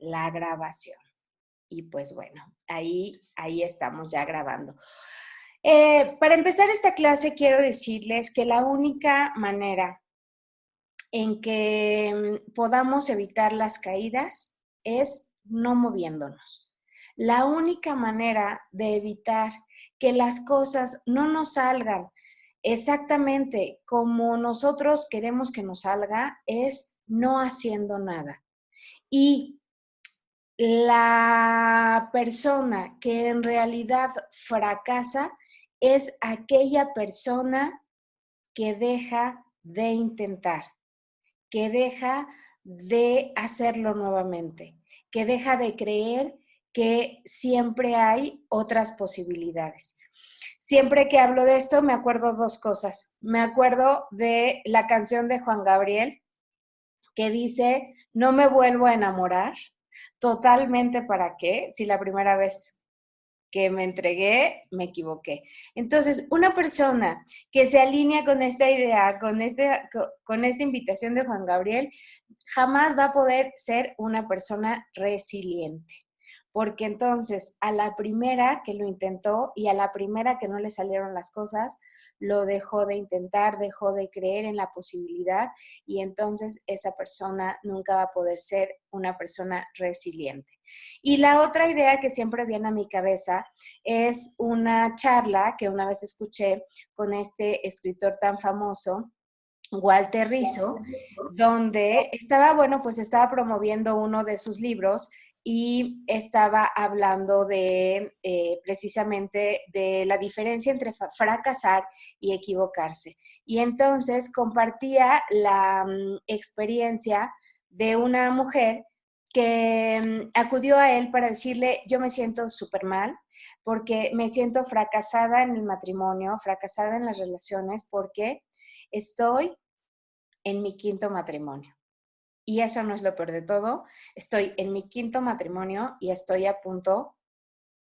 la grabación. Y pues bueno, ahí estamos ya grabando. Para empezar esta clase quiero decirles que la única manera en que podamos evitar las caídas es no moviéndonos. La única manera de evitar que las cosas no nos salgan exactamente como nosotros queremos que nos salga es no haciendo nada. Y la persona que en realidad fracasa es aquella persona que deja de intentar, que deja de hacerlo nuevamente, que deja de creer que siempre hay otras posibilidades. Siempre que hablo de esto me acuerdo dos cosas. Me acuerdo de la canción de Juan Gabriel que dice, no me vuelvo a enamorar. Totalmente, ¿para qué? Si la primera vez que me entregué, me equivoqué. Entonces, una persona que se alinea con esta idea, con esta invitación de Juan Gabriel, jamás va a poder ser una persona resiliente. Porque entonces, a la primera que lo intentó y a la primera que no le salieron las cosas, lo dejó de intentar, dejó de creer en la posibilidad y entonces esa persona nunca va a poder ser una persona resiliente. Y la otra idea que siempre viene a mi cabeza es una charla que una vez escuché con este escritor tan famoso, Walter Rizzo, donde estaba promoviendo uno de sus libros y estaba hablando de precisamente de la diferencia entre fracasar y equivocarse. Y entonces compartía la experiencia de una mujer que acudió a él para decirle, yo me siento súper mal porque me siento fracasada en el matrimonio, fracasada en las relaciones, porque estoy en mi quinto matrimonio. Y eso no es lo peor de todo. Estoy en mi quinto matrimonio y estoy a punto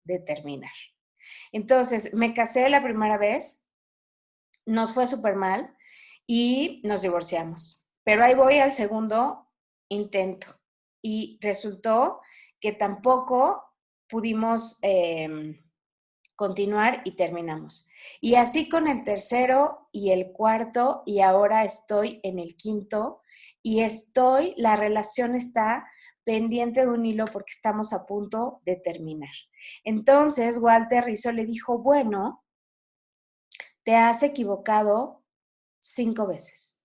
de terminar. Entonces, me casé la primera vez, nos fue súper mal y nos divorciamos. Pero ahí voy al segundo intento y resultó que tampoco pudimos continuar y terminamos. Y así con el tercero y el cuarto y ahora estoy en el quinto y la relación está pendiente de un hilo porque estamos a punto de terminar. Entonces Walter Rizzo le dijo, bueno, te has equivocado 5 veces,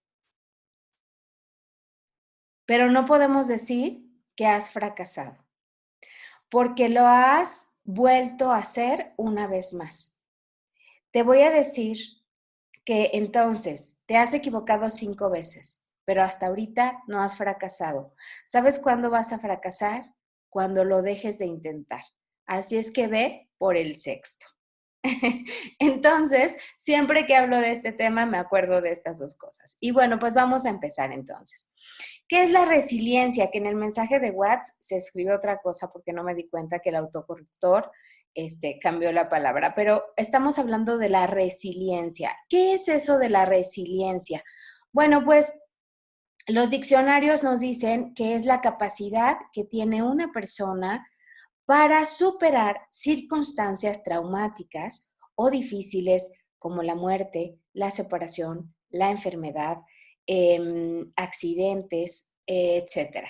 pero no podemos decir que has fracasado porque lo has vuelto a hacer una vez más. Te voy a decir que entonces te has equivocado 5 veces, pero hasta ahorita no has fracasado. ¿Sabes cuándo vas a fracasar? Cuando lo dejes de intentar. Así es que ve por el sexto. Entonces, siempre que hablo de este tema me acuerdo de estas dos cosas. Y bueno, pues vamos a empezar entonces. ¿Qué es la resiliencia? Que en el mensaje de WhatsApp se escribió otra cosa porque no me di cuenta que el autocorrector cambió la palabra, pero estamos hablando de la resiliencia. ¿Qué es eso de la resiliencia? Bueno, pues los diccionarios nos dicen que es la capacidad que tiene una persona para superar circunstancias traumáticas o difíciles como la muerte, la separación, la enfermedad, accidentes, etcétera.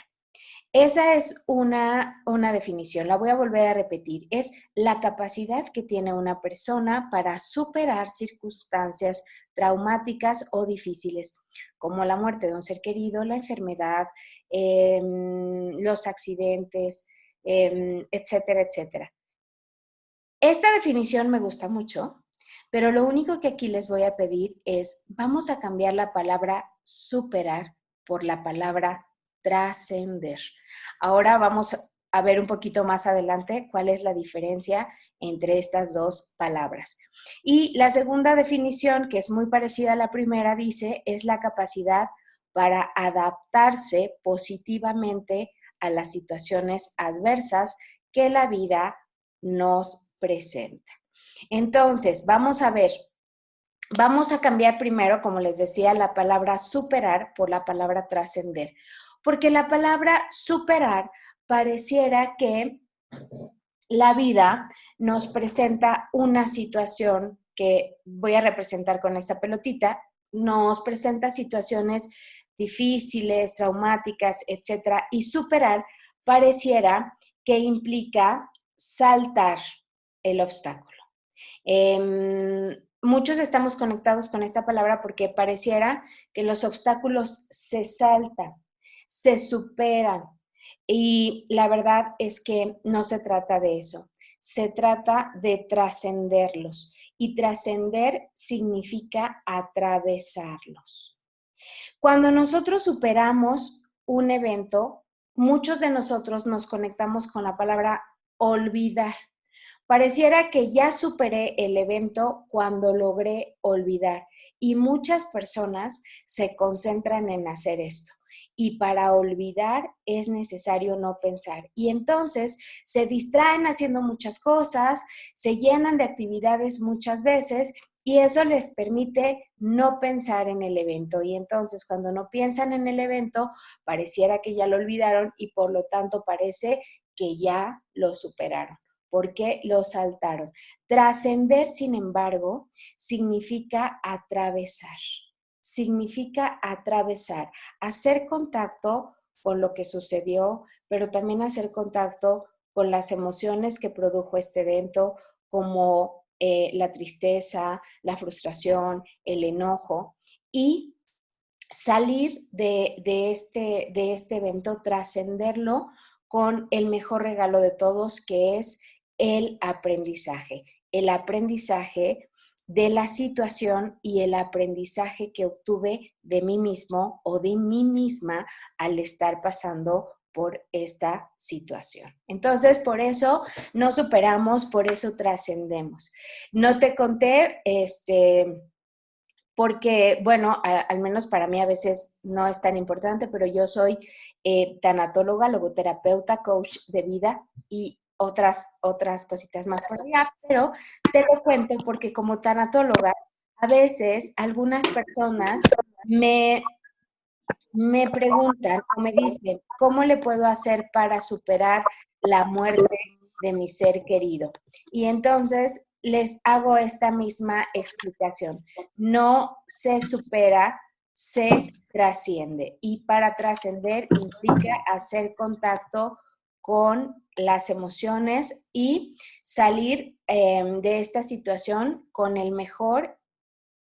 Esa es una definición, la voy a volver a repetir. Es la capacidad que tiene una persona para superar circunstancias traumáticas o difíciles, como la muerte de un ser querido, la enfermedad, los accidentes, etcétera, etcétera. Esta definición me gusta mucho, pero lo único que aquí les voy a pedir es, vamos a cambiar la palabra superar por la palabra trascender. Ahora vamos a ver un poquito más adelante cuál es la diferencia entre estas dos palabras. Y la segunda definición, que es muy parecida a la primera, dice, es la capacidad para adaptarse positivamente a las situaciones adversas que la vida nos presenta. Entonces, vamos a ver, vamos a cambiar primero, como les decía, la palabra superar por la palabra trascender, porque la palabra superar pareciera que la vida nos presenta una situación que voy a representar con esta pelotita, nos presenta situaciones difíciles, traumáticas, etcétera, y superar pareciera que implica saltar el obstáculo. Muchos estamos conectados con esta palabra porque pareciera que los obstáculos se saltan, se superan. Y la verdad es que no se trata de eso, se trata de trascenderlos. Y trascender significa atravesarlos. Cuando nosotros superamos un evento, muchos de nosotros nos conectamos con la palabra olvidar. Pareciera que ya superé el evento cuando logré olvidar y muchas personas se concentran en hacer esto. Y para olvidar es necesario no pensar. Y entonces se distraen haciendo muchas cosas, se llenan de actividades muchas veces y eso les permite no pensar en el evento. Y entonces cuando no piensan en el evento, pareciera que ya lo olvidaron y por lo tanto parece que ya lo superaron. Porque lo saltaron. Trascender, sin embargo, significa atravesar. Significa atravesar, hacer contacto con lo que sucedió, pero también hacer contacto con las emociones que produjo este evento, como la tristeza, la frustración, el enojo, y salir de este evento, trascenderlo con el mejor regalo de todos, que es el aprendizaje. El aprendizaje de la situación y el aprendizaje que obtuve de mí mismo o de mí misma al estar pasando por esta situación. Entonces, por eso no superamos, por eso trascendemos. No te conté, porque, bueno, al menos para mí a veces no es tan importante, pero yo soy tanatóloga, logoterapeuta, coach de vida y otras cositas más por allá, pero te lo cuento porque como tanatóloga, a veces algunas personas me preguntan o me dicen, ¿cómo le puedo hacer para superar la muerte de mi ser querido? Y entonces les hago esta misma explicación. No se supera, se trasciende. Y para trascender implica hacer contacto con las emociones y salir de esta situación con el mejor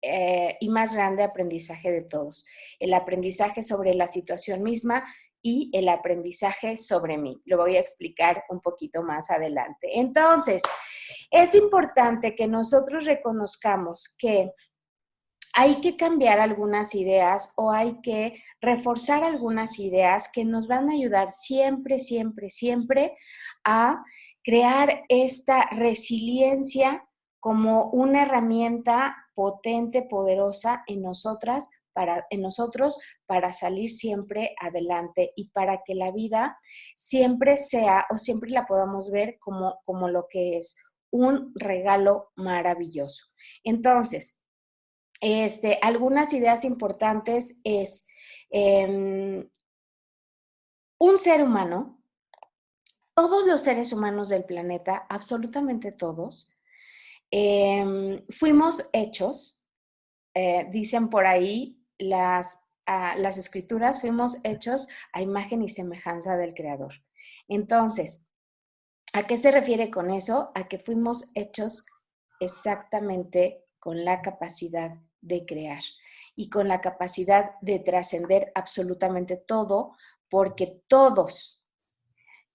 y más grande aprendizaje de todos. El aprendizaje sobre la situación misma y el aprendizaje sobre mí. Lo voy a explicar un poquito más adelante. Entonces, es importante que nosotros reconozcamos que hay que cambiar algunas ideas o hay que reforzar algunas ideas que nos van a ayudar siempre, siempre, siempre a crear esta resiliencia como una herramienta potente, poderosa en nosotros para salir siempre adelante y para que la vida siempre sea o siempre la podamos ver como lo que es un regalo maravilloso. Entonces, algunas ideas importantes es un ser humano, todos los seres humanos del planeta, absolutamente todos, fuimos hechos, dicen por ahí las escrituras, fuimos hechos a imagen y semejanza del Creador. Entonces, ¿a qué se refiere con eso? A que fuimos hechos exactamente con la capacidad de crear y con la capacidad de trascender absolutamente todo, porque todos,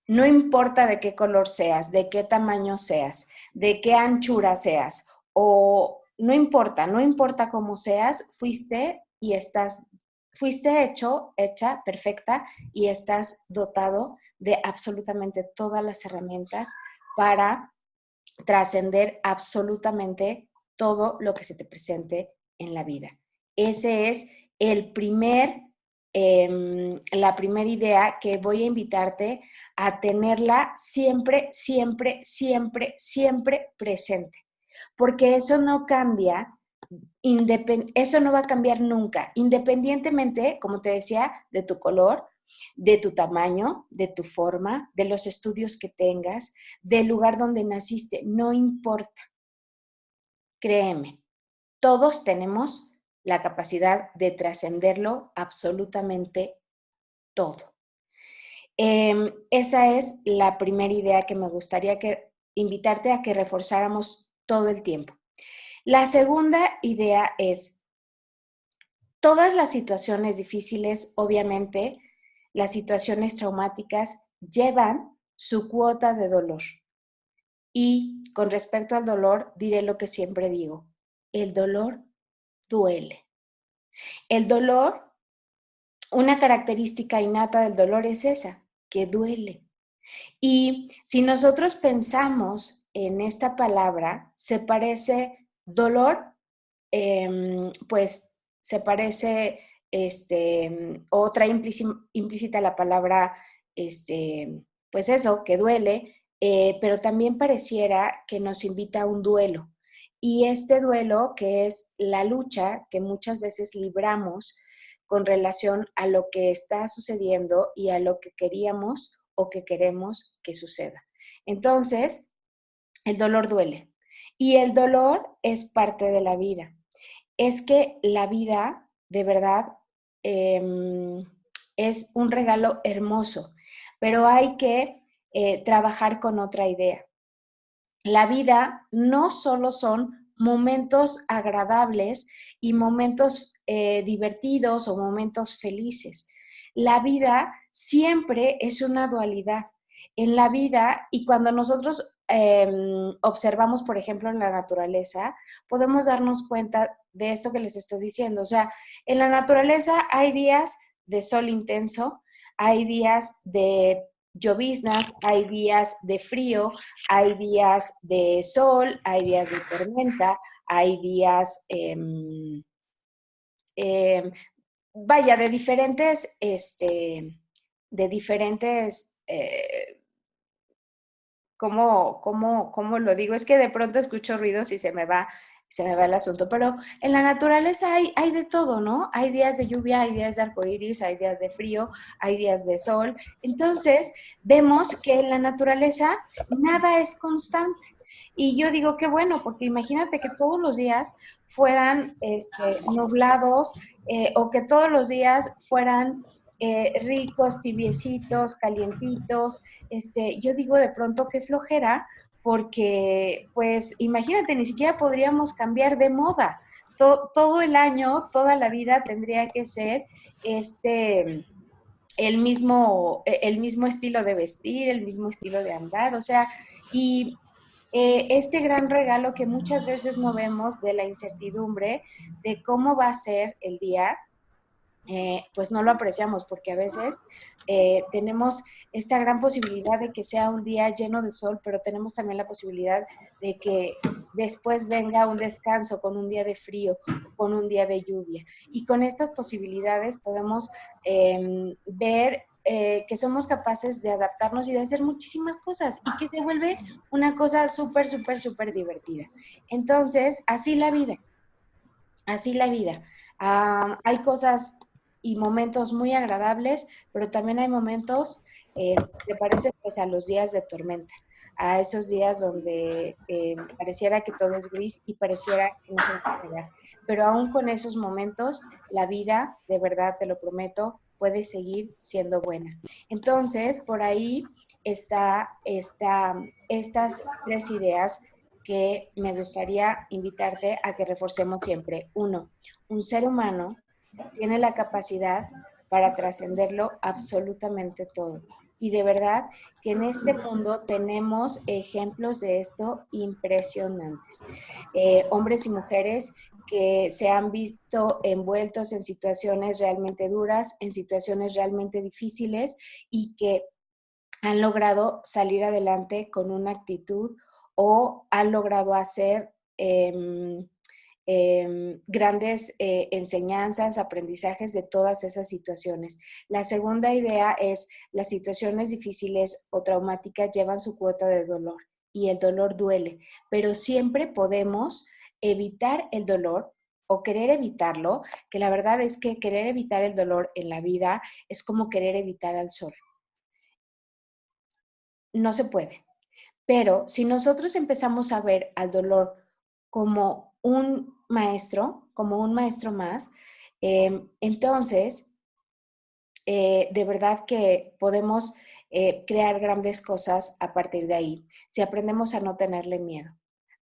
no importa de qué color seas, de qué tamaño seas, de qué anchura seas, o no importa cómo seas, fuiste hecho, hecha, perfecta, y estás dotado de absolutamente todas las herramientas para trascender absolutamente todo lo que se te presente en la vida. Ese es la primera idea que voy a invitarte a tenerla siempre, siempre, siempre, siempre presente. Porque eso no cambia, eso no va a cambiar nunca, independientemente, como te decía, de tu color de tu tamaño, de tu forma, de los estudios que tengas, del lugar donde naciste, no importa. Créeme, todos tenemos la capacidad de trascenderlo absolutamente todo. Esa es la primera idea que me gustaría invitarte a que reforzáramos todo el tiempo. La segunda idea es, todas las situaciones difíciles, obviamente, las situaciones traumáticas llevan su cuota de dolor. Y con respecto al dolor, diré lo que siempre digo, el dolor duele. El dolor, una característica innata del dolor es esa, que duele. Y si nosotros pensamos en esta palabra, se parece dolor, pues se parece, otra implícita la palabra, pues eso, que duele, pero también pareciera que nos invita a un duelo. Y este duelo, que es la lucha que muchas veces libramos con relación a lo que está sucediendo y a lo que queríamos o que queremos que suceda. Entonces, el dolor duele. Y el dolor es parte de la vida. Es que la vida, de verdad, es un regalo hermoso, pero hay que trabajar con otra idea. La vida no solo son momentos agradables y momentos divertidos o momentos felices. La vida siempre es una dualidad. En la vida, y cuando nosotros observamos, por ejemplo, en la naturaleza, podemos darnos cuenta de esto que les estoy diciendo. O sea, en la naturaleza hay días de sol intenso, hay días de lloviznas, hay días de frío, hay días de sol, hay días de tormenta, hay días, vaya, de diferentes, ¿cómo lo digo? Es que de pronto escucho ruidos y se me va el asunto, pero en la naturaleza hay de todo, ¿no? Hay días de lluvia, hay días de arcoíris, hay días de frío, hay días de sol. Entonces, vemos que en la naturaleza nada es constante. Y yo digo, qué bueno, porque imagínate que todos los días fueran nublados, o que todos los días fueran ricos, tibiecitos, calientitos. Yo digo de pronto qué flojera, porque pues imagínate, ni siquiera podríamos cambiar de moda. Todo el año, toda la vida tendría que ser el mismo estilo de vestir, el mismo estilo de andar, o sea, y este gran regalo que muchas veces no vemos de la incertidumbre de cómo va a ser el día, pues no lo apreciamos, porque a veces tenemos esta gran posibilidad de que sea un día lleno de sol, pero tenemos también la posibilidad de que después venga un descanso con un día de frío, con un día de lluvia. Y con estas posibilidades podemos ver que somos capaces de adaptarnos y de hacer muchísimas cosas y que se vuelve una cosa súper, súper, súper divertida. Entonces, así la vida, así la vida. Hay cosas y momentos muy agradables, pero también hay momentos que se parecen pues a los días de tormenta, a esos días donde pareciera que todo es gris y pareciera que no se va a pegar. Pero aún con esos momentos, la vida, de verdad te lo prometo, puede seguir siendo buena. Entonces, por ahí estas tres ideas que me gustaría invitarte a que reforcemos siempre. Uno, un ser humano tiene la capacidad para trascenderlo absolutamente todo. Y de verdad que en este mundo tenemos ejemplos de esto impresionantes. Hombres y mujeres que se han visto envueltos en situaciones realmente duras, en situaciones realmente difíciles y que han logrado salir adelante con una actitud o han logrado hacer grandes enseñanzas, aprendizajes de todas esas situaciones. La segunda idea es las situaciones difíciles o traumáticas llevan su cuota de dolor y el dolor duele, pero siempre podemos evitar el dolor o querer evitarlo, que la verdad es que querer evitar el dolor en la vida es como querer evitar al sol. No se puede. Pero si nosotros empezamos a ver al dolor como un maestro más, entonces de verdad que podemos crear grandes cosas a partir de ahí, si aprendemos a no tenerle miedo,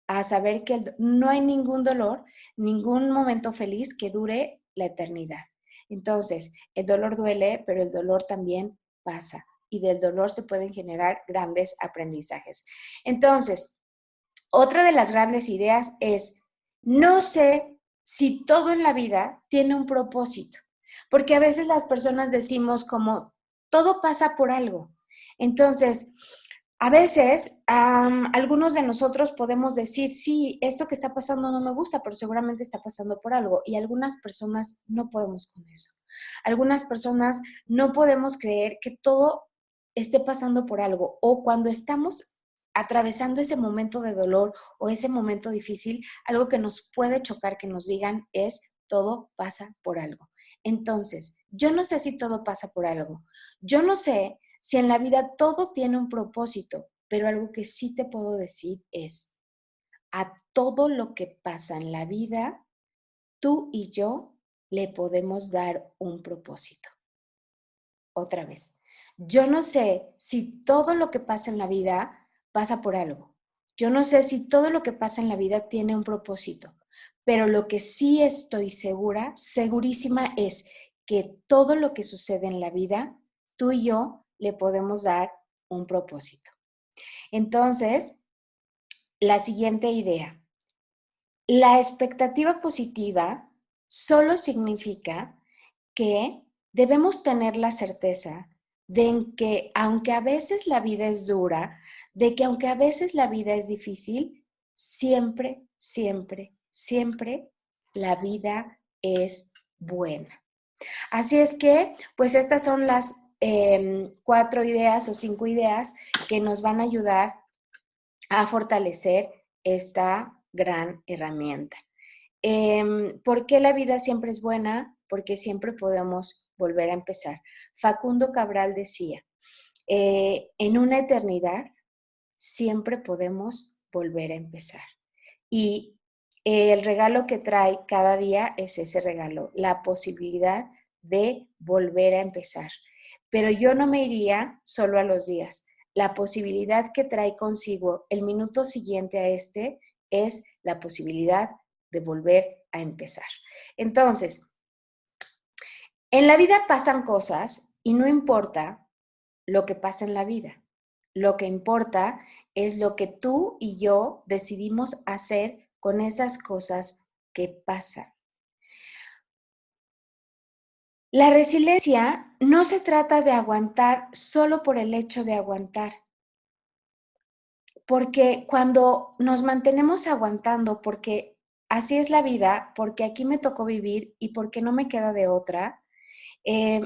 a saber que no hay ningún dolor, ningún momento feliz que dure la eternidad. Entonces, el dolor duele, pero el dolor también pasa y del dolor se pueden generar grandes aprendizajes. Entonces, otra de las grandes ideas es, no sé si todo en la vida tiene un propósito, porque a veces las personas decimos como, todo pasa por algo. Entonces, a veces algunos de nosotros podemos decir, sí, esto que está pasando no me gusta, pero seguramente está pasando por algo. Y algunas personas no podemos con eso. Algunas personas no podemos creer que todo esté pasando por algo. O cuando estamos atravesando ese momento de dolor o ese momento difícil, algo que nos puede chocar que nos digan es, todo pasa por algo. Entonces, yo no sé si todo pasa por algo. Yo no sé si en la vida todo tiene un propósito, pero algo que sí te puedo decir es, a todo lo que pasa en la vida, tú y yo le podemos dar un propósito. Otra vez, yo no sé si todo lo que pasa en la vida pasa por algo. Yo no sé si todo lo que pasa en la vida tiene un propósito, pero lo que sí estoy segura, segurísima es que todo lo que sucede en la vida, tú y yo le podemos dar un propósito. Entonces, la siguiente idea. La expectativa positiva solo significa que debemos tener la certeza de que aunque a veces la vida es dura, de que aunque a veces la vida es difícil, siempre, siempre, siempre la vida es buena. Así es que, pues estas son las 4 ideas o 5 ideas que nos van a ayudar a fortalecer esta gran herramienta. ¿Por qué la vida siempre es buena? Porque siempre podemos volver a empezar. Facundo Cabral decía, en una eternidad siempre podemos volver a empezar. Y el regalo que trae cada día es ese regalo, la posibilidad de volver a empezar. Pero yo no me iría solo a los días. La posibilidad que trae consigo el minuto siguiente a este es la posibilidad de volver a empezar. Entonces, en la vida pasan cosas y no importa lo que pasa en la vida. Lo que importa es lo que tú y yo decidimos hacer con esas cosas que pasan. La resiliencia no se trata de aguantar solo por el hecho de aguantar, porque cuando nos mantenemos aguantando, porque así es la vida, porque aquí me tocó vivir y porque no me queda de otra,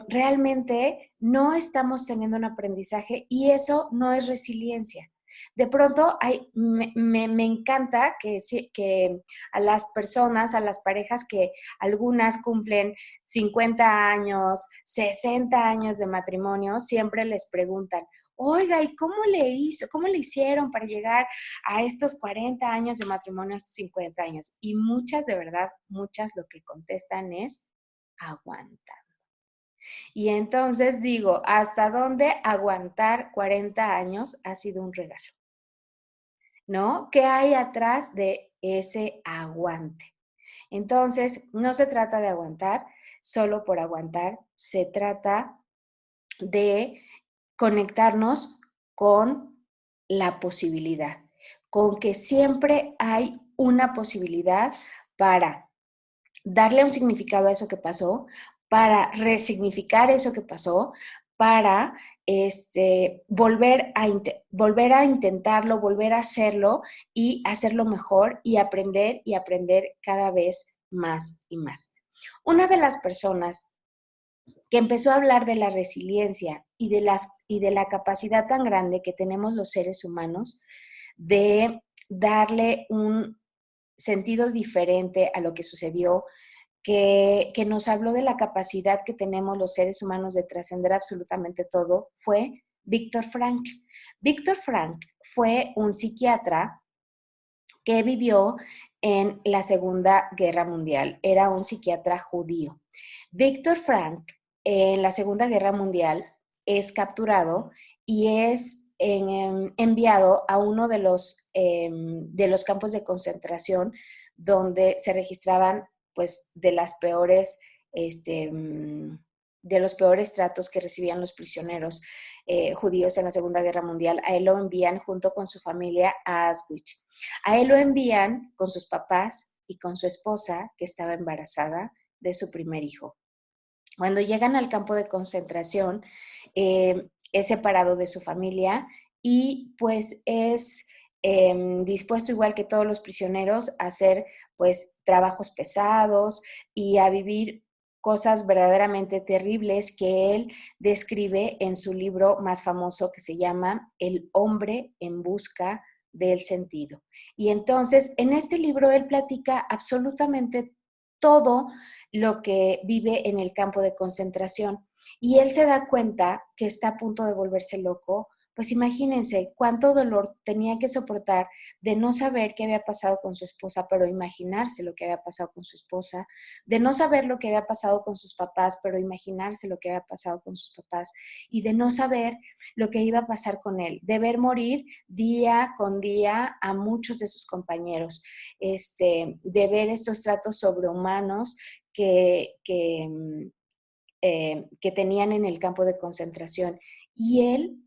realmente no estamos teniendo un aprendizaje y eso no es resiliencia. De pronto me encanta que a las personas, a las parejas que algunas cumplen 50 años, 60 años de matrimonio, siempre les preguntan, oiga, ¿y cómo le hicieron para llegar a estos 40 años de matrimonio, a estos 50 años? Y muchas, de verdad, muchas lo que contestan es aguanta. Y entonces digo, ¿hasta dónde aguantar 40 años ha sido un regalo? ¿No? ¿Qué hay atrás de ese aguante? Entonces, no se trata de aguantar solo por aguantar, se trata de conectarnos con la posibilidad, con que siempre hay una posibilidad para darle un significado a eso que pasó, para resignificar eso que pasó, para volver a intentarlo, volver a hacerlo y hacerlo mejor y aprender cada vez más y más. Una de las personas que empezó a hablar de la resiliencia y de la capacidad tan grande que tenemos los seres humanos de darle un sentido diferente a lo que sucedió, que nos habló de la capacidad que tenemos los seres humanos de trascender absolutamente todo, fue Viktor Frankl. Viktor Frankl fue un psiquiatra que vivió en la Segunda Guerra Mundial. Era un psiquiatra judío. Viktor Frankl, en la Segunda Guerra Mundial, es capturado y es enviado a uno de los campos de concentración donde se registraban pues de las peores de los peores tratos que recibían los prisioneros judíos en la Segunda Guerra Mundial. A él lo envían junto con su familia a Auschwitz. A él lo envían con sus papás y con su esposa, que estaba embarazada de su primer hijo. Cuando llegan al campo de concentración, es separado de su familia y pues es dispuesto, igual que todos los prisioneros, a hacer pues trabajos pesados y a vivir cosas verdaderamente terribles que él describe en su libro más famoso que se llama El hombre en busca del sentido. Y entonces en este libro él platica absolutamente todo lo que vive en el campo de concentración. Y él se da cuenta que está a punto de volverse loco. Pues imagínense cuánto dolor tenía que soportar de no saber qué había pasado con su esposa, pero imaginarse lo que había pasado con su esposa, de no saber lo que había pasado con sus papás, pero imaginarse lo que había pasado con sus papás, y de no saber lo que iba a pasar con él, de ver morir día con día a muchos de sus compañeros, de ver estos tratos sobrehumanos que tenían en el campo de concentración. Y él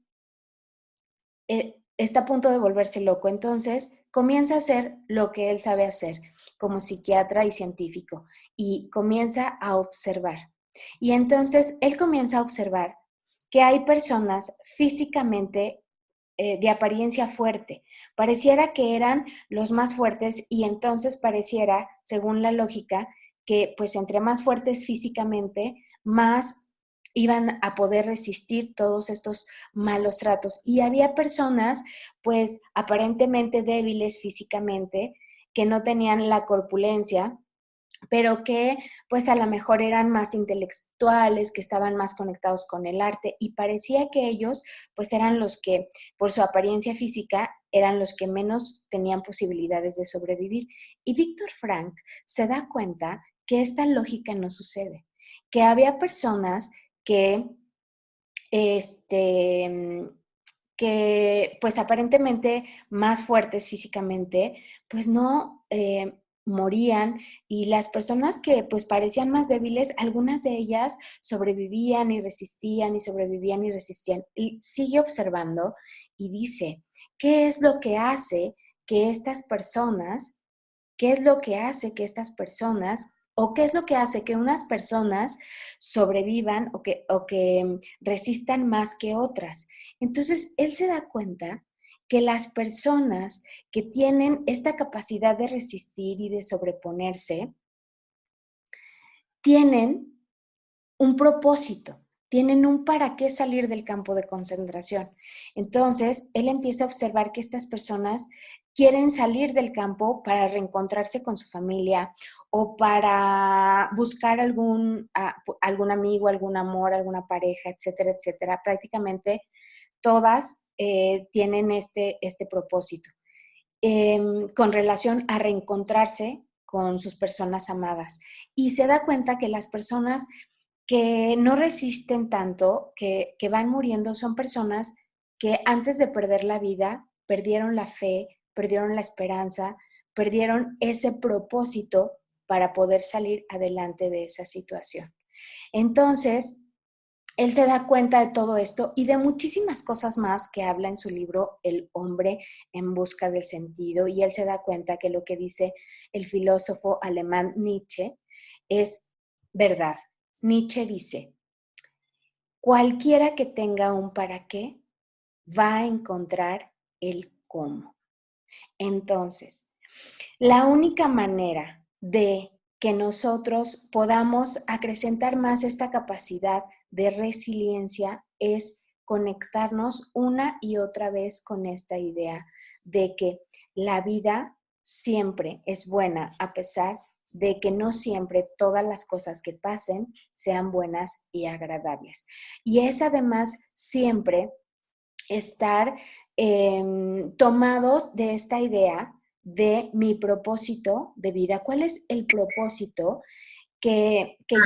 está a punto de volverse loco. Entonces comienza a hacer lo que él sabe hacer como psiquiatra y científico y comienza a observar. Y entonces él comienza a observar que hay personas físicamente de apariencia fuerte. Pareciera que eran los más fuertes y entonces pareciera, según la lógica, que pues entre más fuertes físicamente, más iban a poder resistir todos estos malos tratos. Y había personas pues aparentemente débiles físicamente, que no tenían la corpulencia, pero que pues a lo mejor eran más intelectuales, que estaban más conectados con el arte, y parecía que ellos pues eran los que por su apariencia física eran los que menos tenían posibilidades de sobrevivir. Y Viktor Frankl se da cuenta que esta lógica no sucede, que había personas que este, pues aparentemente más fuertes físicamente, pues no morían, y las personas que pues parecían más débiles, algunas de ellas sobrevivían y resistían y sobrevivían y resistían. Y sigue observando y dice, ¿qué es lo que hace que estas personas, qué es lo que hace que estas personas o qué es lo que hace que unas personas sobrevivan o que resistan más que otras? Entonces, él se da cuenta que las personas que tienen esta capacidad de resistir y de sobreponerse tienen un propósito, tienen un para qué salir del campo de concentración. Entonces, él empieza a observar que estas personas quieren salir del campo para reencontrarse con su familia o para buscar algún amigo, algún amor, alguna pareja, etcétera, etcétera. Prácticamente todas tienen este propósito con relación a reencontrarse con sus personas amadas. Y se da cuenta que las personas que no resisten tanto, que van muriendo, son personas que antes de perder la vida, perdieron la fe, perdieron la esperanza, perdieron ese propósito para poder salir adelante de esa situación. Entonces, él se da cuenta de todo esto y de muchísimas cosas más que habla en su libro El hombre en busca del sentido, y él se da cuenta que lo que dice el filósofo alemán Nietzsche es verdad. Nietzsche dice, cualquiera que tenga un para qué va a encontrar el cómo. Entonces, la única manera de que nosotros podamos acrecentar más esta capacidad de resiliencia es conectarnos una y otra vez con esta idea de que la vida siempre es buena, a pesar de que no siempre todas las cosas que pasen sean buenas y agradables. Y es además siempre estar tomados de esta idea de mi propósito de vida. ¿Cuál es el propósito que yo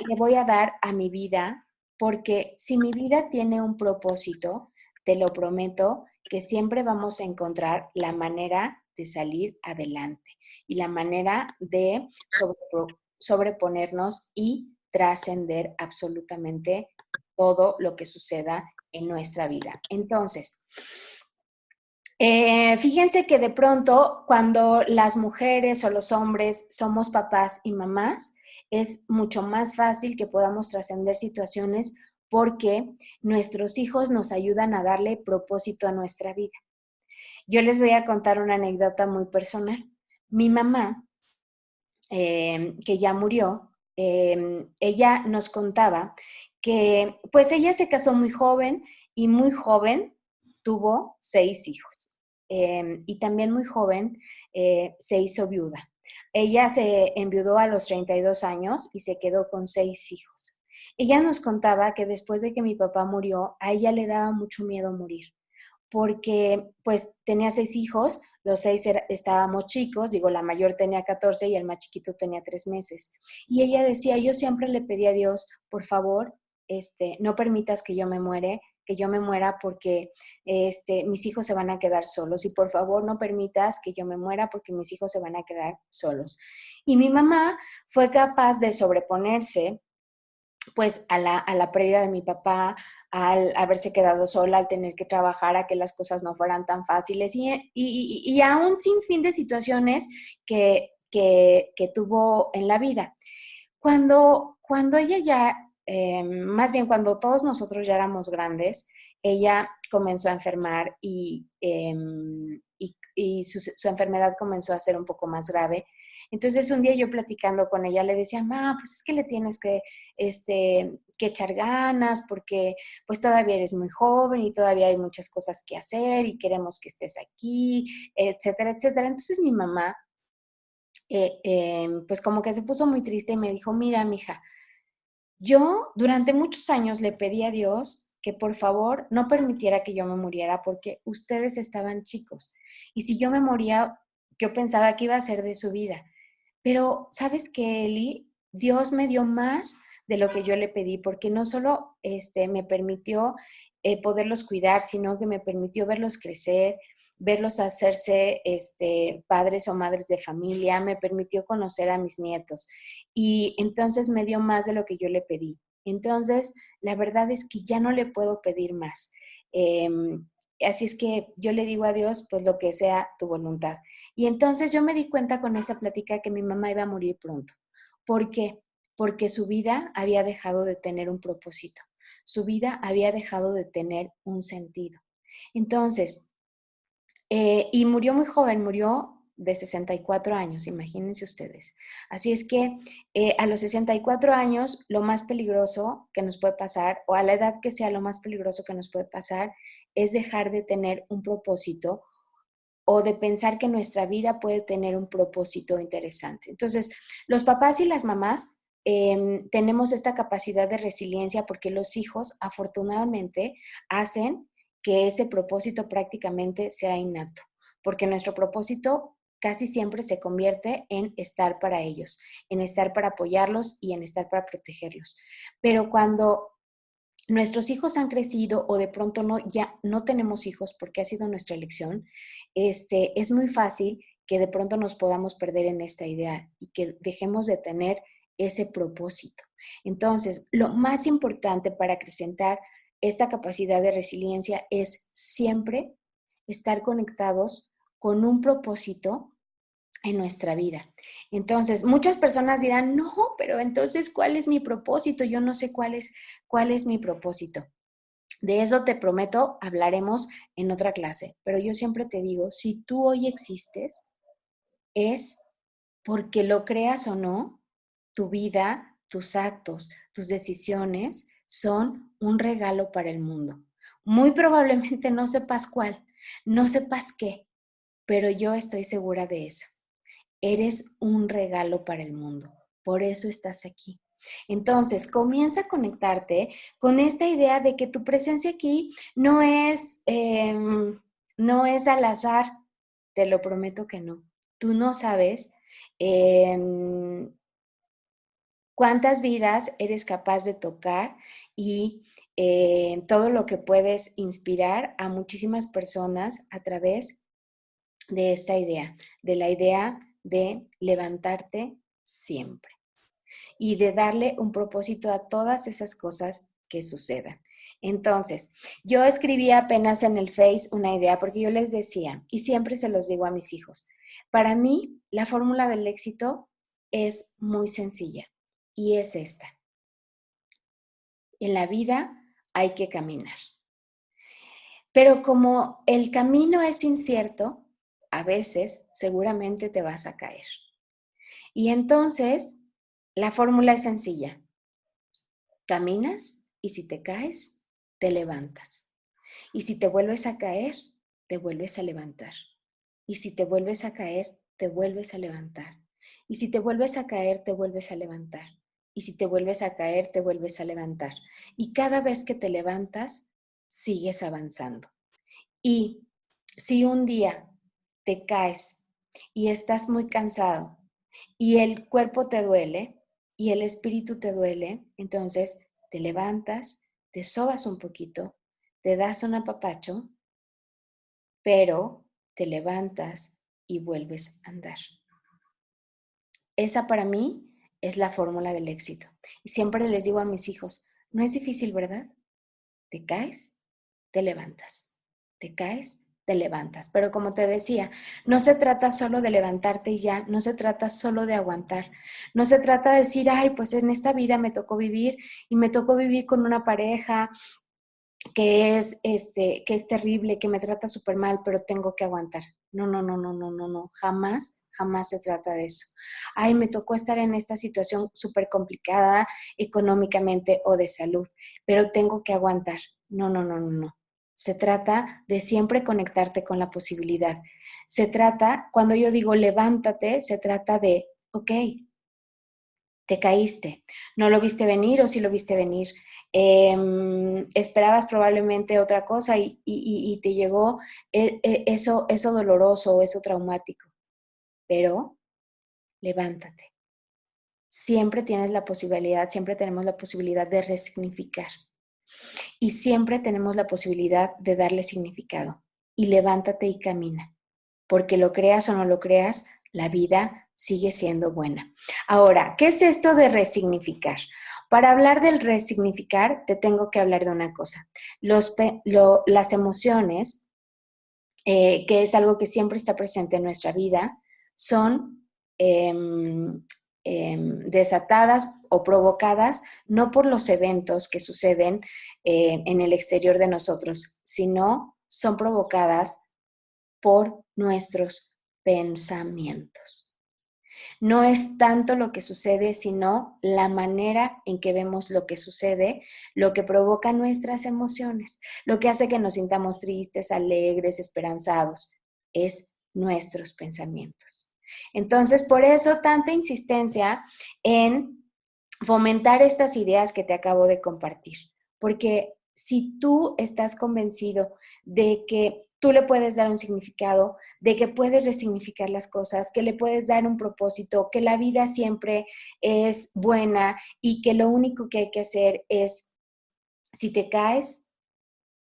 le voy a dar a mi vida? Porque si mi vida tiene un propósito, te lo prometo, que siempre vamos a encontrar la manera de salir adelante y la manera de sobreponernos y trascender absolutamente todo lo que suceda en nuestra vida. Entonces, fíjense que de pronto cuando las mujeres o los hombres somos papás y mamás, es mucho más fácil que podamos trascender situaciones porque nuestros hijos nos ayudan a darle propósito a nuestra vida. Yo les voy a contar una anécdota muy personal. Mi mamá, que ya murió, ella nos contaba que pues ella se casó muy joven y muy joven tuvo 6 hijos. Y también muy joven se hizo viuda. Ella se enviudó a los 32 años y se quedó con 6 hijos. Ella nos contaba que después de que mi papá murió, a ella le daba mucho miedo morir porque pues tenía 6 hijos, los 6 estábamos chicos, digo, la mayor tenía 14 y el más chiquito tenía 3 meses. Y ella decía, yo siempre le pedí a Dios, por favor, no permitas que yo me muera porque mis hijos se van a quedar solos y por favor no permitas que yo me muera porque mis hijos se van a quedar solos. Y mi mamá fue capaz de sobreponerse pues a la pérdida de mi papá, al haberse quedado sola, al tener que trabajar, a que las cosas no fueran tan fáciles y a un sinfín de situaciones que tuvo en la vida. Cuando ella ya, más bien cuando todos nosotros ya éramos grandes, ella comenzó a enfermar y su enfermedad comenzó a ser un poco más grave. Entonces un día yo platicando con ella le decía, ma, pues es que le tienes que echar ganas porque pues todavía eres muy joven y todavía hay muchas cosas que hacer y queremos que estés aquí, etcétera, etcétera. Entonces mi mamá pues como que se puso muy triste y me dijo, mira, mija, yo durante muchos años le pedí a Dios que por favor no permitiera que yo me muriera porque ustedes estaban chicos. Y si yo me moría, yo pensaba que iba a ser de su vida. Pero, ¿sabes qué, Eli? Dios me dio más de lo que yo le pedí, porque no solo me permitió poderlos cuidar, sino que me permitió verlos crecer, verlos hacerse padres o madres de familia, me permitió conocer a mis nietos. Y entonces me dio más de lo que yo le pedí. Entonces, la verdad es que ya no le puedo pedir más. Así es que yo le digo a Dios, pues lo que sea tu voluntad. Y entonces yo me di cuenta con esa plática que mi mamá iba a morir pronto. ¿Por qué? Porque su vida había dejado de tener un propósito. Su vida había dejado de tener un sentido. Entonces, y murió muy joven, murió de 64 años, imagínense ustedes. Así es que a los 64 años, lo más peligroso que nos puede pasar, o a la edad que sea lo más peligroso que nos puede pasar, es dejar de tener un propósito o de pensar que nuestra vida puede tener un propósito interesante. Entonces, los papás y las mamás tenemos esta capacidad de resiliencia porque los hijos afortunadamente hacen que ese propósito prácticamente sea innato, porque nuestro propósito casi siempre se convierte en estar para ellos, en estar para apoyarlos y en estar para protegerlos. Pero cuando nuestros hijos han crecido o de pronto no, ya no tenemos hijos porque ha sido nuestra elección, es muy fácil que de pronto nos podamos perder en esta idea y que dejemos de tener ese propósito. Entonces, lo más importante para acrecentar esta capacidad de resiliencia es siempre estar conectados con un propósito en nuestra vida. Entonces, muchas personas dirán, no, pero entonces, ¿cuál es mi propósito? Yo no sé cuál es mi propósito. De eso te prometo, hablaremos en otra clase, pero yo siempre te digo, si tú hoy existes, es porque lo creas o no, tu vida, tus actos, tus decisiones son un regalo para el mundo. Muy probablemente no sepas cuál, no sepas qué, pero yo estoy segura de eso. Eres un regalo para el mundo, por eso estás aquí. Entonces, comienza a conectarte con esta idea de que tu presencia aquí no es al azar, te lo prometo que no. Tú no sabes cuántas vidas eres capaz de tocar y todo lo que puedes inspirar a muchísimas personas a través de esta idea, de la idea de levantarte siempre y de darle un propósito a todas esas cosas que sucedan. Entonces, yo escribí apenas en el Face una idea porque yo les decía, y siempre se los digo a mis hijos, para mí la fórmula del éxito es muy sencilla y es esta. En la vida hay que caminar. Pero como el camino es incierto, a veces seguramente te vas a caer. Y entonces, la fórmula es sencilla. Caminas y si te caes, te levantas. Y si te vuelves a caer, te vuelves a levantar. Y si te vuelves a caer, te vuelves a levantar. Y si te vuelves a caer, te vuelves a levantar. Y si te vuelves a caer, te vuelves a levantar. Y cada vez que te levantas, sigues avanzando. Y si un día te caes y estás muy cansado y el cuerpo te duele y el espíritu te duele, entonces te levantas, te sobas un poquito, te das un apapacho, pero te levantas y vuelves a andar. Esa para mí es la fórmula del éxito. Y siempre les digo a mis hijos, no es difícil, ¿verdad? Te caes, te levantas. Te caes, te levantas. Pero como te decía, no se trata solo de levantarte y ya, no se trata solo de aguantar. No se trata de decir, ay, pues en esta vida me tocó vivir y me tocó vivir con una pareja que es terrible, que me trata súper mal, pero tengo que aguantar. No, no, no, no, no, no, no, jamás, jamás se trata de eso. Ay, me tocó estar en esta situación súper complicada económicamente o de salud, pero tengo que aguantar. No, no, no, no, no. Se trata de siempre conectarte con la posibilidad. Se trata, cuando yo digo levántate, se trata de, ok, te caíste, no lo viste venir o sí lo viste venir. Esperabas probablemente otra cosa y te llegó eso doloroso o eso traumático, pero levántate. Siempre tienes la posibilidad, siempre tenemos la posibilidad de resignificar y siempre tenemos la posibilidad de darle significado. Y levántate y camina, porque lo creas o no lo creas, la vida sigue siendo buena. Ahora, ¿qué es esto de resignificar? Para hablar del resignificar, te tengo que hablar de una cosa. Las emociones, que es algo que siempre está presente en nuestra vida, son desatadas o provocadas no por los eventos que suceden en el exterior de nosotros, sino son provocadas por nuestros pensamientos. No es tanto lo que sucede, sino la manera en que vemos lo que sucede, lo que provoca nuestras emociones, lo que hace que nos sintamos tristes, alegres, esperanzados, es nuestros pensamientos. Entonces, por eso tanta insistencia en fomentar estas ideas que te acabo de compartir, porque si tú estás convencido de que tú le puedes dar un significado, de que puedes resignificar las cosas, que le puedes dar un propósito, que la vida siempre es buena y que lo único que hay que hacer es, si te caes,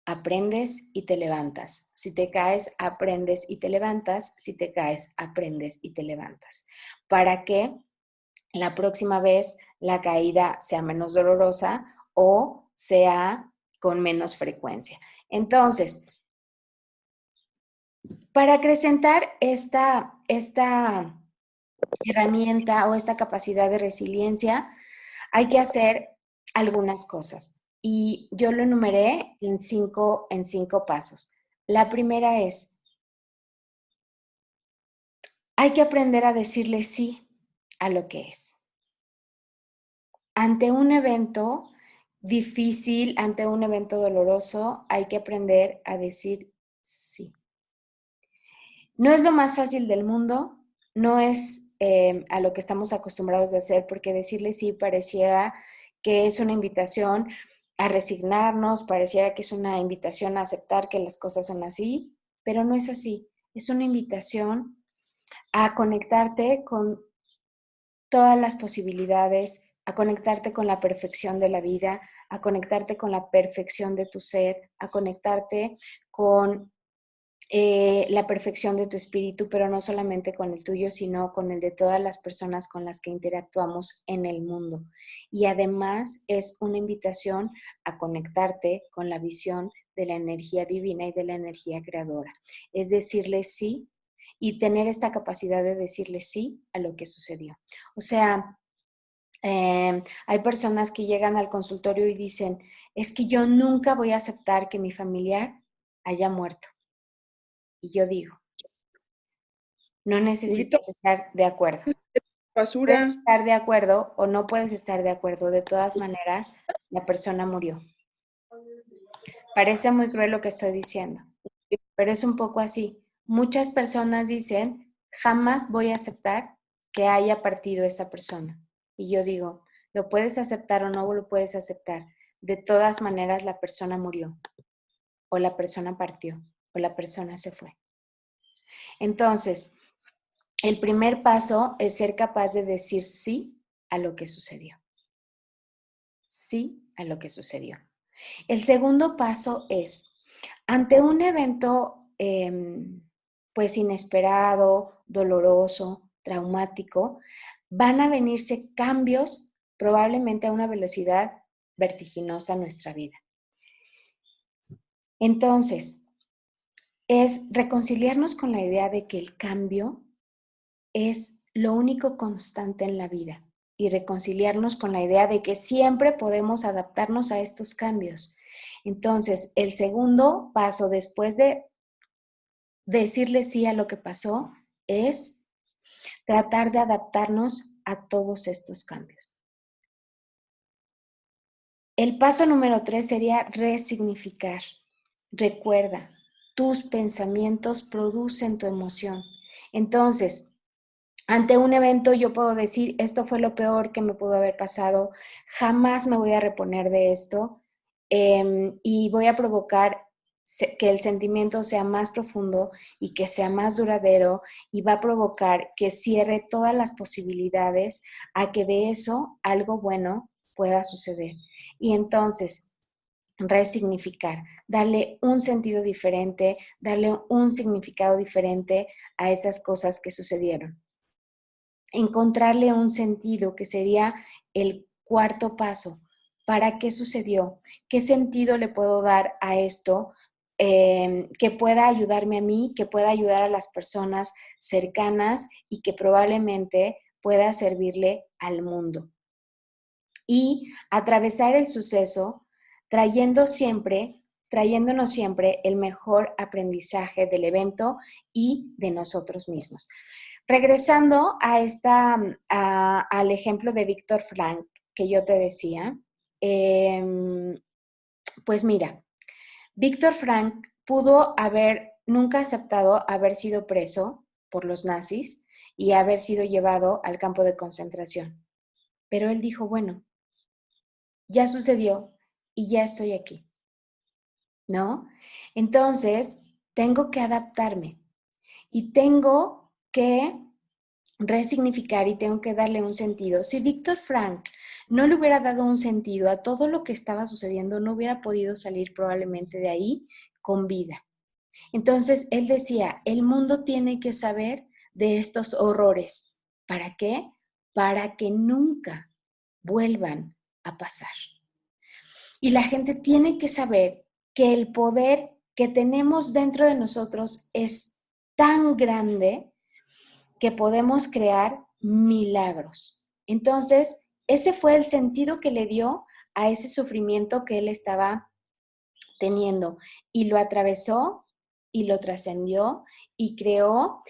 aprendes y te levantas. Si te caes, aprendes y te levantas. Si te caes, aprendes y te levantas. ¿Para qué? La próxima vez la caída sea menos dolorosa o sea con menos frecuencia. Entonces, para acrecentar esta herramienta o esta capacidad de resiliencia, hay que hacer algunas cosas. Y yo lo enumeré en cinco pasos. La primera es, hay que aprender a decirle sí a lo que es. Ante un evento difícil, ante un evento doloroso, hay que aprender a decir sí. No es lo más fácil del mundo, no es a lo que estamos acostumbrados a hacer, porque decirle sí pareciera que es una invitación a resignarnos, pareciera que es una invitación a aceptar que las cosas son así, pero no es así. Es una invitación a conectarte con todas las posibilidades, a conectarte con la perfección de la vida, a conectarte con la perfección de tu ser, a conectarte con la perfección de tu espíritu, pero no solamente con el tuyo, sino con el de todas las personas con las que interactuamos en el mundo. Y además es una invitación a conectarte con la visión de la energía divina y de la energía creadora. Es decirle sí y tener esta capacidad de decirle sí a lo que sucedió. O sea, hay personas que llegan al consultorio y dicen, es que yo nunca voy a aceptar que mi familiar haya muerto. Y yo digo, no Purito, necesitas estar de acuerdo. basura. Puedes estar de acuerdo o no puedes estar de acuerdo. De todas maneras, la persona murió. Parece muy cruel lo que estoy diciendo, pero es un poco así. Muchas personas dicen, jamás voy a aceptar que haya partido esa persona. Y yo digo, lo puedes aceptar o no lo puedes aceptar. De todas maneras, la persona murió, o la persona partió, o la persona se fue. Entonces, el primer paso es ser capaz de decir sí a lo que sucedió. Sí a lo que sucedió. El segundo paso es, ante un evento pues inesperado, doloroso, traumático, van a venirse cambios probablemente a una velocidad vertiginosa en nuestra vida. Entonces, es reconciliarnos con la idea de que el cambio es lo único constante en la vida y reconciliarnos con la idea de que siempre podemos adaptarnos a estos cambios. Entonces, el segundo paso después de decirle sí a lo que pasó es tratar de adaptarnos a todos estos cambios. El paso número 3 sería resignificar. Recuerda, tus pensamientos producen tu emoción. Entonces, ante un evento yo puedo decir, esto fue lo peor que me pudo haber pasado, jamás me voy a reponer de esto y voy a provocar que el sentimiento sea más profundo y que sea más duradero y va a provocar que cierre todas las posibilidades a que de eso algo bueno pueda suceder. Y entonces, resignificar, darle un sentido diferente, darle un significado diferente a esas cosas que sucedieron. Encontrarle un sentido, que sería el cuarto paso. ¿Para qué sucedió? ¿Qué sentido le puedo dar a esto? Que pueda ayudarme a mí, que pueda ayudar a las personas cercanas y que probablemente pueda servirle al mundo. Y atravesar el suceso trayéndonos siempre el mejor aprendizaje del evento y de nosotros mismos. Regresando al ejemplo de Víctor Frank que yo te decía, pues mira, Víctor Frank pudo haber nunca aceptado haber sido preso por los nazis y haber sido llevado al campo de concentración. Pero él dijo, bueno, ya sucedió y ya estoy aquí, ¿no? Entonces, tengo que adaptarme y tengo que resignificar y tengo que darle un sentido. Si Víctor Frank no le hubiera dado un sentido a todo lo que estaba sucediendo, no hubiera podido salir probablemente de ahí con vida. Entonces, él decía, el mundo tiene que saber de estos horrores. ¿Para qué? Para que nunca vuelvan a pasar. Y la gente tiene que saber que el poder que tenemos dentro de nosotros es tan grande que podemos crear milagros. Entonces, ese fue el sentido que le dio a ese sufrimiento que él estaba teniendo y lo atravesó y lo trascendió y creó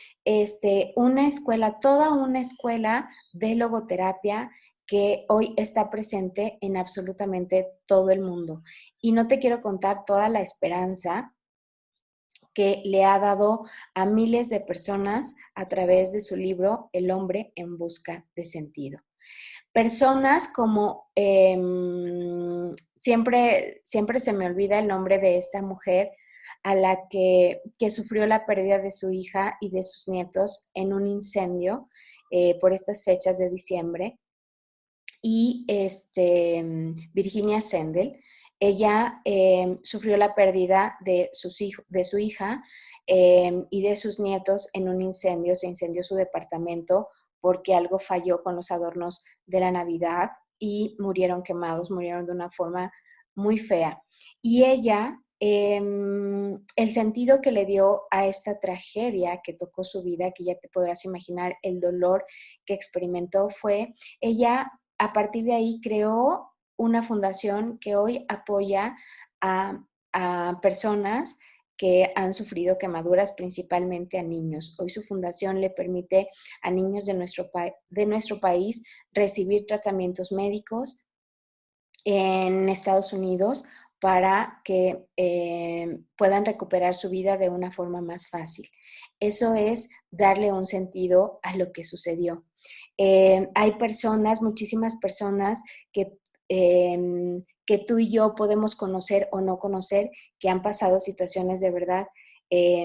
una escuela, toda una escuela de logoterapia que hoy está presente en absolutamente todo el mundo. Y no te quiero contar toda la esperanza que le ha dado a miles de personas a través de su libro El hombre en busca de sentido. Personas como, siempre se me olvida el nombre de esta mujer a la que sufrió la pérdida de su hija y de sus nietos en un incendio por estas fechas de diciembre. Y Virginia Sendel, ella sufrió la pérdida de su hija y de sus nietos en un incendio. Se incendió su departamento porque algo falló con los adornos de la Navidad y murieron quemados, murieron de una forma muy fea. Y ella, el sentido que le dio a esta tragedia que tocó su vida, que ya te podrás imaginar el dolor que experimentó, fue ella a partir de ahí creó una fundación que hoy apoya a personas que han sufrido quemaduras, principalmente a niños. Hoy su fundación le permite a niños de nuestro país recibir tratamientos médicos en Estados Unidos para que puedan recuperar su vida de una forma más fácil. Eso es darle un sentido a lo que sucedió. Hay personas, muchísimas personas que tú y yo podemos conocer o no conocer, que han pasado situaciones de verdad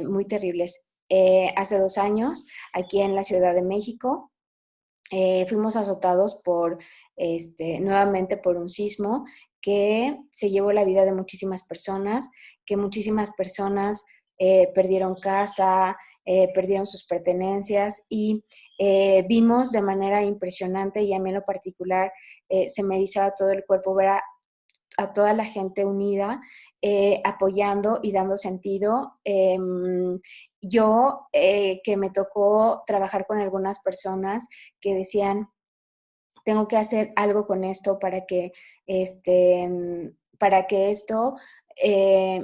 muy terribles. Hace 2 años, aquí en la Ciudad de México, fuimos azotados nuevamente por un sismo que se llevó la vida de muchísimas personas, que muchísimas personas perdieron casa, perdieron sus pertenencias y vimos de manera impresionante, y a mí en lo particular se me erizaba todo el cuerpo ver a toda la gente unida, apoyando y dando sentido. Yo, que me tocó trabajar con algunas personas que decían, tengo que hacer algo con esto para que esto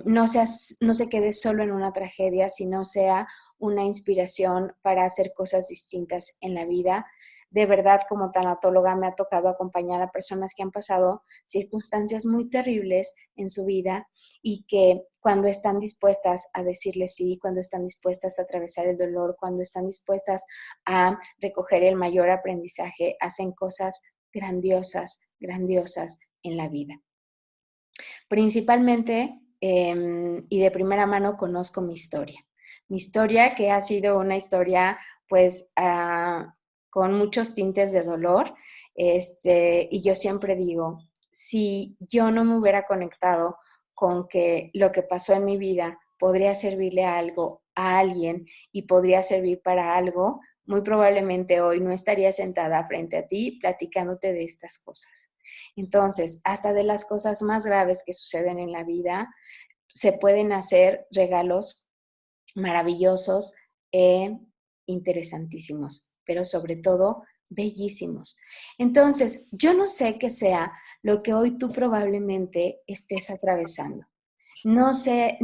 no se quede solo en una tragedia, sino sea una inspiración para hacer cosas distintas en la vida. De verdad, como tanatóloga, me ha tocado acompañar a personas que han pasado circunstancias muy terribles en su vida y que cuando están dispuestas a decirle sí, cuando están dispuestas a atravesar el dolor, cuando están dispuestas a recoger el mayor aprendizaje, hacen cosas grandiosas, grandiosas en la vida. Principalmente, y de primera mano, conozco mi historia que ha sido una historia pues con muchos tintes de dolor, y yo siempre digo, si yo no me hubiera conectado con que lo que pasó en mi vida podría servirle a algo, a alguien, y podría servir para algo, muy probablemente hoy no estaría sentada frente a ti platicándote de estas cosas. Entonces, hasta de las cosas más graves que suceden en la vida, se pueden hacer regalos maravillosos e interesantísimos, pero sobre todo bellísimos. Entonces, yo no sé qué sea lo que hoy tú probablemente estés atravesando. No sé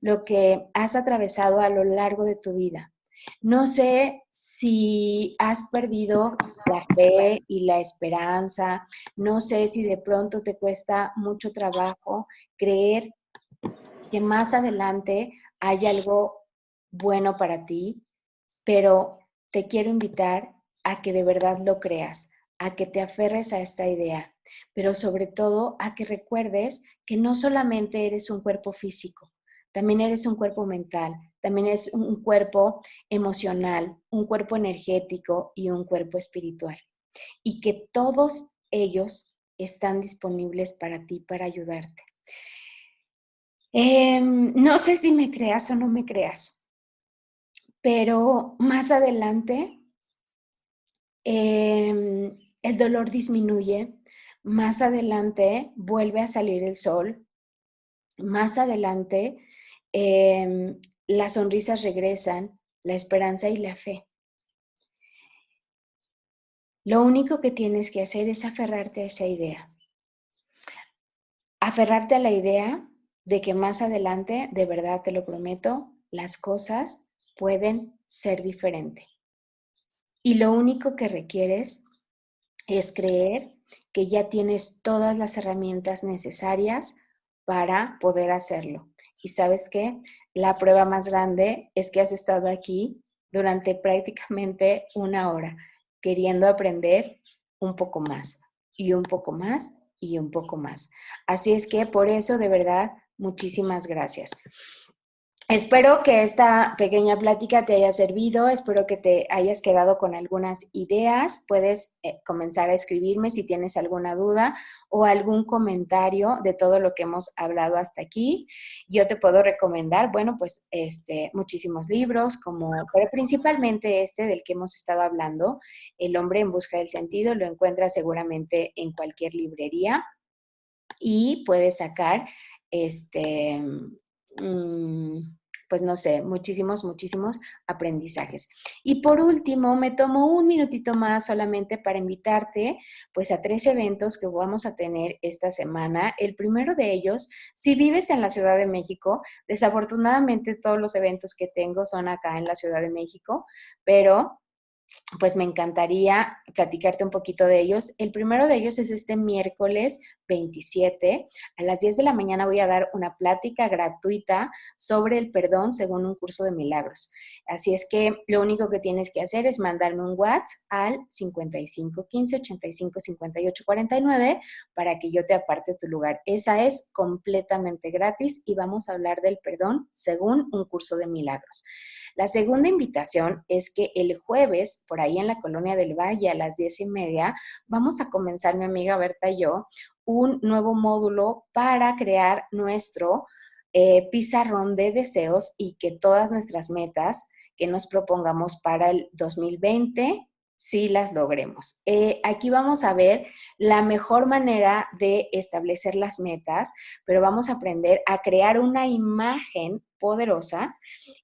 lo que has atravesado a lo largo de tu vida. No sé si has perdido la fe y la esperanza. No sé si de pronto te cuesta mucho trabajo creer que más adelante hay algo bueno para ti, pero te quiero invitar a que de verdad lo creas, a que te aferres a esta idea, pero sobre todo a que recuerdes que no solamente eres un cuerpo físico, también eres un cuerpo mental, también eres un cuerpo emocional, un cuerpo energético y un cuerpo espiritual. Y que todos ellos están disponibles para ti, para ayudarte. No sé si me creas o no me creas, pero más adelante el dolor disminuye, más adelante vuelve a salir el sol, más adelante las sonrisas regresan, la esperanza y la fe. Lo único que tienes que hacer es aferrarte a esa idea. Aferrarte a la idea de que más adelante, de verdad te lo prometo, las cosas pueden ser diferentes. Y lo único que requieres es creer que ya tienes todas las herramientas necesarias para poder hacerlo. Y ¿sabes qué? la prueba más grande es que has estado aquí durante prácticamente una hora, queriendo aprender un poco más y un poco más y un poco más. Así es que por eso, de verdad, muchísimas gracias. Espero que esta pequeña plática te haya servido, espero que te hayas quedado con algunas ideas. Puedes comenzar a escribirme si tienes alguna duda o algún comentario de todo lo que hemos hablado hasta aquí. Yo te puedo recomendar, bueno, pues muchísimos libros, pero principalmente este del que hemos estado hablando, El hombre en busca del sentido, lo encuentras seguramente en cualquier librería y puedes sacar pues no sé, muchísimos aprendizajes. Y por último, me tomo un minutito más solamente para invitarte pues a 3 eventos que vamos a tener esta semana. El primero de ellos, si vives en la Ciudad de México, desafortunadamente todos los eventos que tengo son acá en la Ciudad de México, pero pues me encantaría platicarte un poquito de ellos. El primero de ellos es este miércoles 27. A las 10 de la mañana voy a dar una plática gratuita sobre el perdón según un curso de milagros. Así es que lo único que tienes que hacer es mandarme un WhatsApp al 55 15 85 58 49 para que yo te aparte tu lugar. Esa es completamente gratis y vamos a hablar del perdón según un curso de milagros. La segunda invitación es que el jueves, por ahí en la Colonia del Valle, a las 10:30, vamos a comenzar mi amiga Berta y yo un nuevo módulo para crear nuestro pizarrón de deseos y que todas nuestras metas que nos propongamos para el 2020 sí las logremos. Aquí vamos a ver la mejor manera de establecer las metas, pero vamos a aprender a crear una imagen poderosa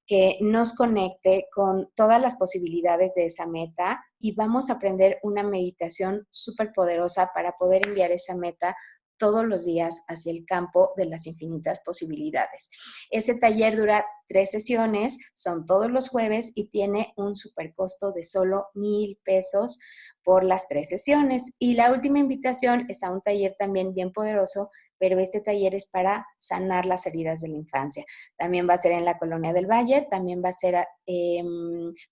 que nos conecte con todas las posibilidades de esa meta y vamos a aprender una meditación súper poderosa para poder enviar esa meta todos los días hacia el campo de las infinitas posibilidades. Ese taller dura 3 sesiones, son todos los jueves y tiene un super costo de solo 1,000 pesos por las 3 sesiones. Y la última invitación es a un taller también bien poderoso, pero este taller es para sanar las heridas de la infancia. También va a ser en la Colonia del Valle, también va a ser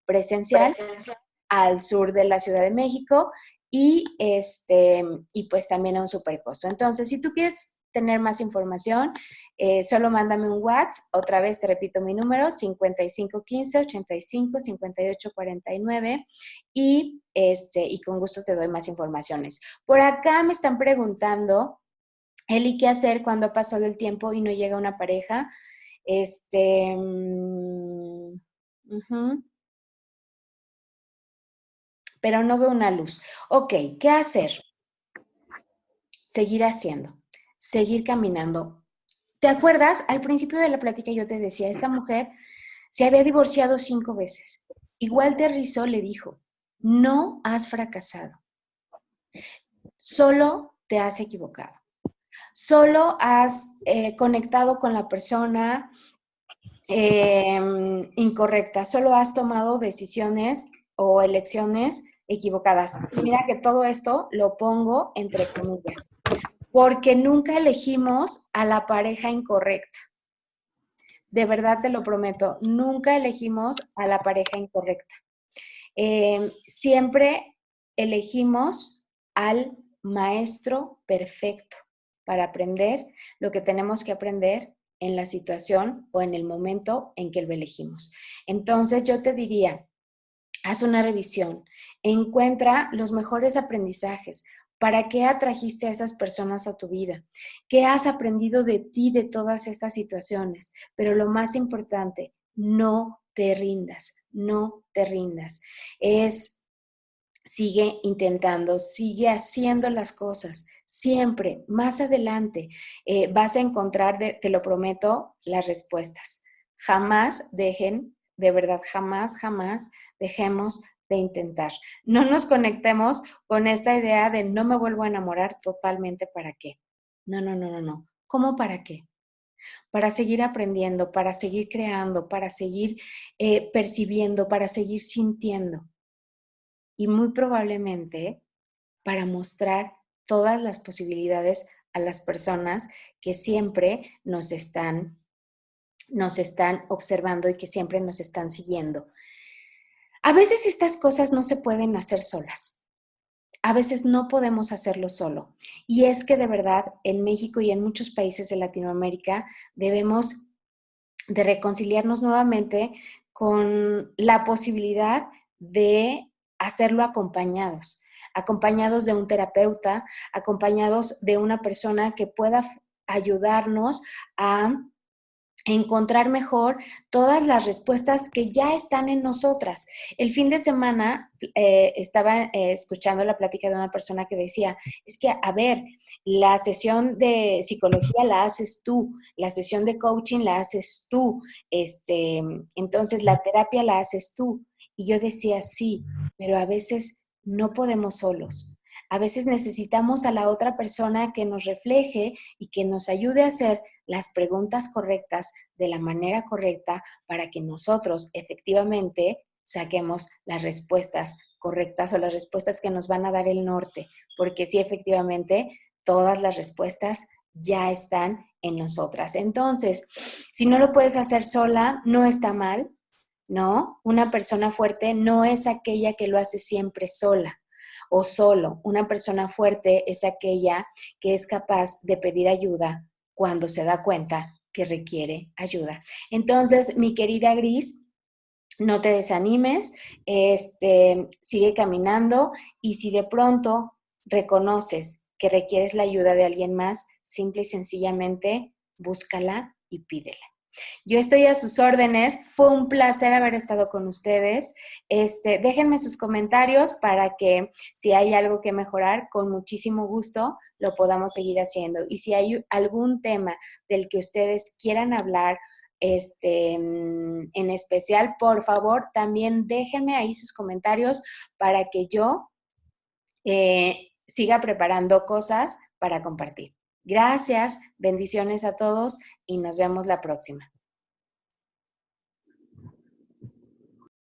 presencial al sur de la Ciudad de México y pues también a un supercosto. Entonces, si tú quieres tener más información, solo mándame un WhatsApp. Otra vez te repito mi número, 55 15 85 58 49 y con gusto te doy más informaciones. Por acá me están preguntando, Eli, ¿qué hacer cuando ha pasado el tiempo y no llega una pareja? Pero no veo una luz. Ok, ¿qué hacer? Seguir haciendo, seguir caminando. ¿Te acuerdas? Al principio de la plática yo te decía, esta mujer se había divorciado 5 veces. Igual de Rizzo le dijo, no has fracasado, solo te has equivocado. Solo has conectado con la persona incorrecta, solo has tomado decisiones o elecciones equivocadas. Mira que todo esto lo pongo entre comillas, porque nunca elegimos a la pareja incorrecta. De verdad te lo prometo, nunca elegimos a la pareja incorrecta. Siempre elegimos al maestro perfecto para aprender lo que tenemos que aprender en la situación o en el momento en que lo elegimos. Entonces yo te diría, haz una revisión, encuentra los mejores aprendizajes. ¿Para qué atrajiste a esas personas a tu vida? ¿Qué has aprendido de ti de todas estas situaciones? Pero lo más importante, no te rindas, no te rindas. Sigue intentando, sigue haciendo las cosas. Siempre, más adelante, vas a encontrar, te lo prometo, las respuestas. Jamás dejen, de verdad, jamás dejemos de intentar. No nos conectemos con esta idea de no me vuelvo a enamorar totalmente, ¿para qué? No. ¿Cómo para qué? Para seguir aprendiendo, para seguir creando, para seguir percibiendo, para seguir sintiendo. Y muy probablemente para mostrar todas las posibilidades a las personas que siempre nos están nos están observando y que siempre nos están siguiendo. A veces estas cosas no se pueden hacer solas. A veces no podemos hacerlo solo. Y es que de verdad en México y en muchos países de Latinoamérica debemos de reconciliarnos nuevamente con la posibilidad de hacerlo acompañados, acompañados de un terapeuta, acompañados de una persona que pueda ayudarnos a encontrar mejor todas las respuestas que ya están en nosotras. El fin de semana estaba escuchando la plática de una persona que decía, es que, a ver, la sesión de psicología la haces tú, la sesión de coaching la haces tú, entonces la terapia la haces tú. Y yo decía, sí, pero a veces no podemos solos. A veces necesitamos a la otra persona que nos refleje y que nos ayude a hacer las preguntas correctas de la manera correcta para que nosotros efectivamente saquemos las respuestas correctas o las respuestas que nos van a dar el norte, porque sí, efectivamente, todas las respuestas ya están en nosotras. Entonces, si no lo puedes hacer sola, no está mal, ¿no? Una persona fuerte no es aquella que lo hace siempre sola o solo. Una persona fuerte es aquella que es capaz de pedir ayuda cuando se da cuenta que requiere ayuda. Entonces, mi querida Gris, no te desanimes, sigue caminando y si de pronto reconoces que requieres la ayuda de alguien más, simple y sencillamente búscala y pídela. Yo estoy a sus órdenes. Fue un placer haber estado con ustedes. Déjenme sus comentarios para que si hay algo que mejorar, con muchísimo gusto lo podamos seguir haciendo. Y si hay algún tema del que ustedes quieran hablar, en especial, por favor, también déjenme ahí sus comentarios para que yo siga preparando cosas para compartir. Gracias, bendiciones a todos y nos vemos la próxima.